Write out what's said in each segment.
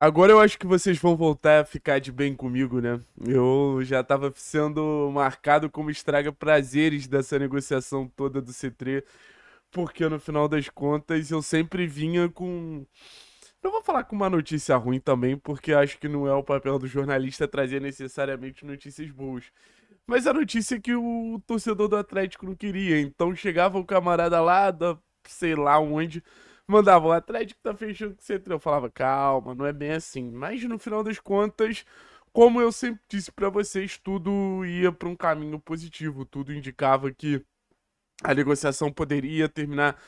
Agora eu acho que vocês vão voltar a ficar de bem comigo, né? Eu já tava sendo marcado como estraga prazeres dessa negociação toda do C3, porque no final das contas eu sempre vinha com. Não vou falar com uma notícia ruim também, porque acho que não é o papel do jornalista trazer necessariamente notícias boas. Mas a notícia é que o torcedor do Atlético não queria. Então chegava o camarada lá da sei lá onde, mandava o Atlético tá fechando com o C3. Eu falava, calma, não é bem assim. Mas no final das contas, como eu sempre disse pra vocês, tudo ia pra um caminho positivo. Tudo indicava que a negociação poderia terminar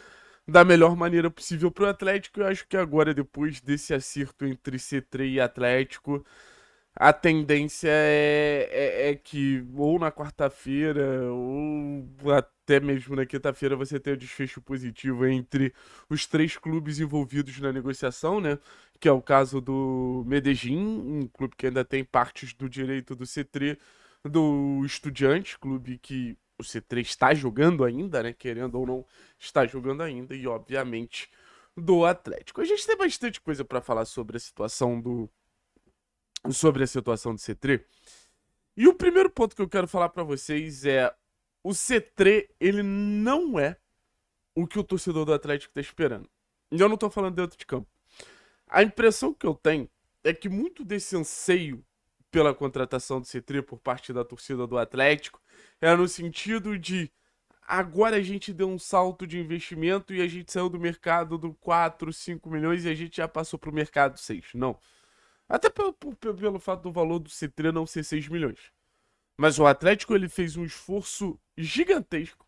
da melhor maneira possível pro Atlético. Eu acho que agora, depois desse acerto entre C3 e Atlético, a tendência é que ou na quarta-feira ou até mesmo na quinta-feira você tenha o desfecho positivo entre os três clubes envolvidos na negociação, né? Que é o caso do Medellín, um clube que ainda tem partes do direito do C3, do Estudiantes, clube que o C3 está jogando ainda, né? Querendo ou não, está jogando ainda, e obviamente do Atlético. A gente tem bastante coisa para falar sobre a situação do C3. E o primeiro ponto que eu quero falar pra vocês é o C3, ele não é o que o torcedor do Atlético tá esperando. E eu não tô falando dentro de campo. A impressão que eu tenho é que muito desse anseio pela contratação do C3 por parte da torcida do Atlético é no sentido de agora a gente deu um salto de investimento e a gente saiu do mercado do 4, 5 milhões e a gente já passou pro mercado 6. Não. Até pelo fato do valor do C3 não ser 6 milhões. Mas o Atlético ele fez um esforço gigantesco.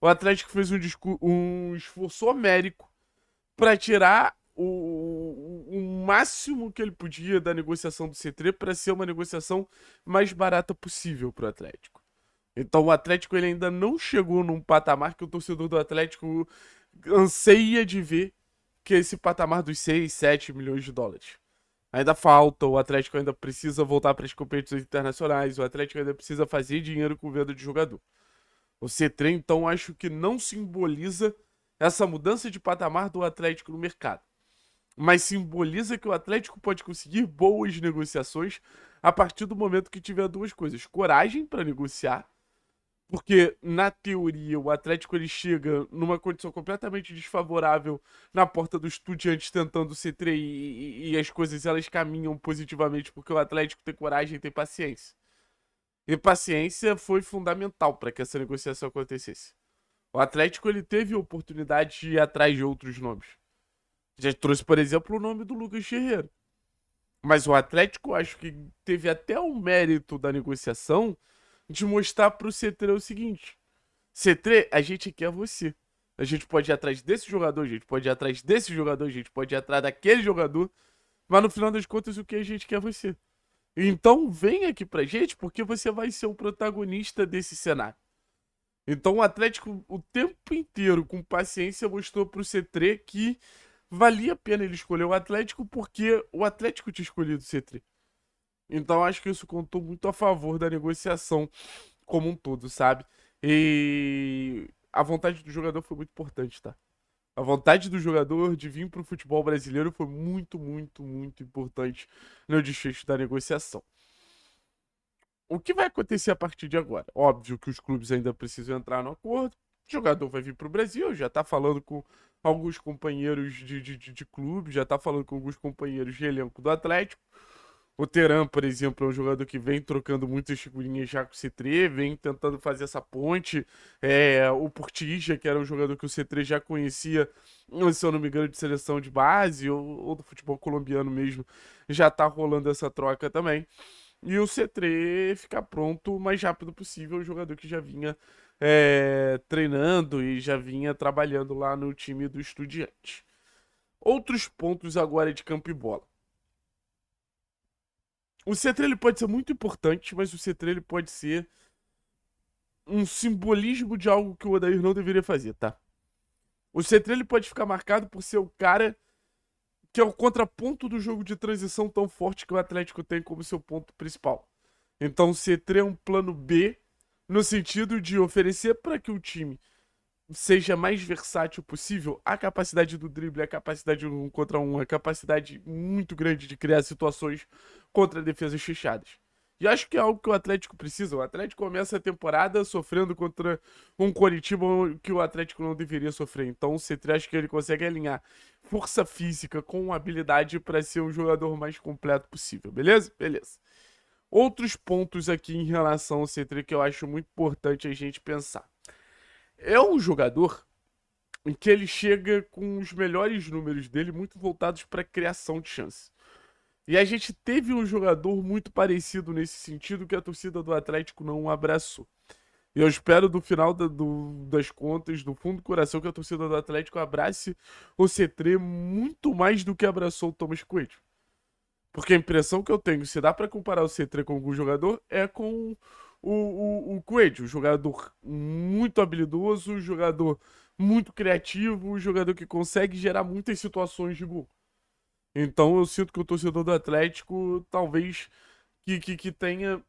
O Atlético fez um esforço homérico para tirar o máximo que ele podia da negociação do C3 para ser uma negociação mais barata possível para o Atlético. Então o Atlético ele ainda não chegou num patamar que o torcedor do Atlético anseia de ver, que é esse patamar dos 6, 7 milhões de dólares. Ainda falta, o Atlético ainda precisa voltar para as competições internacionais, o Atlético ainda precisa fazer dinheiro com venda de jogador. O C3, então, acho que não simboliza essa mudança de patamar do Atlético no mercado, mas simboliza que o Atlético pode conseguir boas negociações a partir do momento que tiver duas coisas: coragem para negociar, porque, na teoria, o Atlético ele chega numa condição completamente desfavorável na porta do Estudiantes tentando ser três e as coisas elas caminham positivamente porque o Atlético tem coragem e tem paciência. E paciência foi fundamental para que essa negociação acontecesse. O Atlético ele teve a oportunidade de ir atrás de outros nomes. Já trouxe, por exemplo, o nome do Lucas Ferreira. Mas o Atlético acho que teve até o mérito da negociação de mostrar para o C3 o seguinte: C3, a gente quer você. A gente pode ir atrás desse jogador, a gente pode ir atrás desse jogador, a gente pode ir atrás daquele jogador, mas no final das contas o que a gente quer é você. Então vem aqui pra gente porque você vai ser o protagonista desse cenário. Então o Atlético o tempo inteiro com paciência mostrou pro C3 que valia a pena ele escolher o Atlético porque o Atlético tinha escolhido o C3. Então acho que isso contou muito a favor da negociação como um todo, sabe? E a vontade do jogador foi muito importante, tá? A vontade do jogador de vir pro futebol brasileiro foi muito, muito, muito importante no desfecho da negociação. O que vai acontecer a partir de agora? Óbvio que os clubes ainda precisam entrar no acordo. O jogador vai vir pro Brasil, já tá falando com alguns companheiros de clube, já tá falando com alguns companheiros de elenco do Atlético. O Teran, por exemplo, é um jogador que vem trocando muitas figurinhas já com o C3, vem tentando fazer essa ponte. O Portija, que era um jogador que o C3 já conhecia, se eu não me engano, de seleção de base ou do futebol colombiano mesmo, já tá rolando essa troca também. E o C3 ficar pronto o mais rápido possível, o jogador que já vinha treinando e já vinha trabalhando lá no time do Estudiante. Outros pontos agora de campo e bola. O C3 ele pode ser muito importante, mas o C3 ele pode ser um simbolismo de algo que o Odair não deveria fazer, tá? O C3 ele pode ficar marcado por ser o cara que é o contraponto do jogo de transição tão forte que o Atlético tem como seu ponto principal. Então o C3 é um plano B no sentido de oferecer para que o time seja mais versátil possível, a capacidade do drible, a capacidade de um contra um, a capacidade muito grande de criar situações contra defesas fechadas. E acho que é algo que o Atlético precisa. O Atlético começa a temporada sofrendo contra um Coritiba que o Atlético não deveria sofrer. Então o C3 acho que ele consegue alinhar força física com habilidade para ser o jogador mais completo possível. Beleza? Beleza. Outros pontos aqui em relação ao C3 que eu acho muito importante a gente pensar. É um jogador em que ele chega com os melhores números dele muito voltados para criação de chance. E a gente teve um jogador muito parecido nesse sentido que a torcida do Atlético não abraçou. E eu espero do final das contas, do fundo do coração, que a torcida do Atlético abrace o C3 muito mais do que abraçou o Thomas Coelho. Porque a impressão que eu tenho, se dá para comparar o C3 com algum jogador, é com o Coelho, um jogador muito habilidoso, um jogador muito criativo, um jogador que consegue gerar muitas situações de gol. Então eu sinto que o torcedor do Atlético talvez que tenha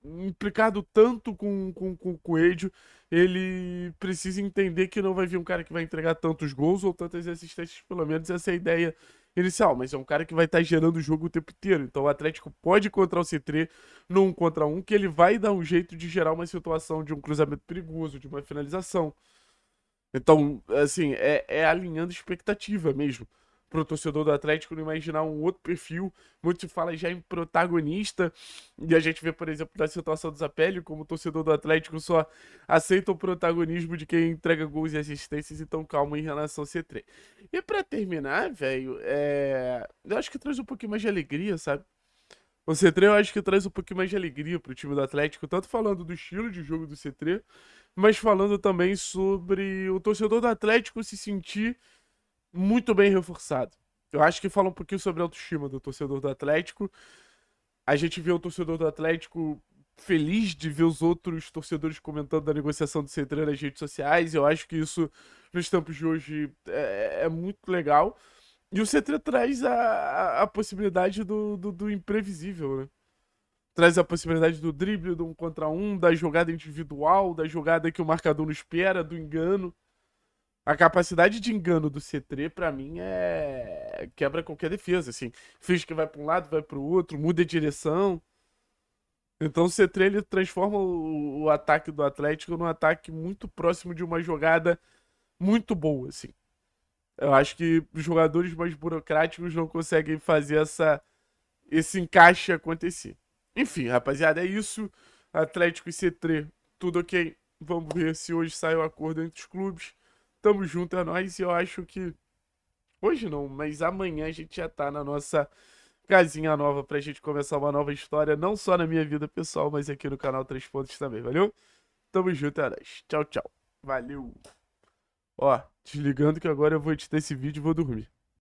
implicado tanto com o Coelho, ele precisa entender que não vai vir um cara que vai entregar tantos gols ou tantas assistências, pelo menos essa é a ideia inicial, mas é um cara que vai estar gerando o jogo o tempo inteiro. Então o Atlético pode encontrar o C3 no 1 contra 1, que ele vai dar um jeito de gerar uma situação de um cruzamento perigoso, de uma finalização. Então, assim, é alinhando expectativa mesmo pro torcedor do Atlético não imaginar um outro perfil. Muito se fala já em protagonista, e a gente vê, por exemplo, na situação do Zapelli, como o torcedor do Atlético só aceita o protagonismo de quem entrega gols e assistências, então calma em relação ao C3. E pra terminar, velho, eu acho que traz um pouquinho mais de alegria, sabe? O C3 eu acho que traz um pouquinho mais de alegria pro time do Atlético, tanto falando do estilo de jogo do C3, mas falando também sobre o torcedor do Atlético se sentir muito bem reforçado. Eu acho que fala um pouquinho sobre a autoestima do torcedor do Atlético. A gente vê o torcedor do Atlético feliz de ver os outros torcedores comentando da negociação do C3 nas redes sociais. Eu acho que isso, nos tempos de hoje, é muito legal. E o C3 traz a possibilidade do imprevisível, né? Traz a possibilidade do drible, do 1 contra 1, da jogada individual, da jogada que o marcador não espera, do engano. A capacidade de engano do C3, pra mim, quebra qualquer defesa, assim. Finge que vai pra um lado, vai pro outro, muda a direção. Então o C3 ele transforma o ataque do Atlético num ataque muito próximo de uma jogada muito boa, assim. Eu acho que os jogadores mais burocráticos não conseguem fazer esse encaixe acontecer. Enfim, rapaziada, é isso. Atlético e C3, tudo ok. Vamos ver se hoje sai o acordo entre os clubes. Tamo junto, é nóis. E eu acho que hoje não, mas amanhã a gente já tá na nossa casinha nova pra gente começar uma nova história, não só na minha vida pessoal, mas aqui no canal Três Pontos também, valeu? Tamo junto, é nóis. Tchau, tchau. Valeu. Ó, desligando que agora eu vou editar esse vídeo e vou dormir.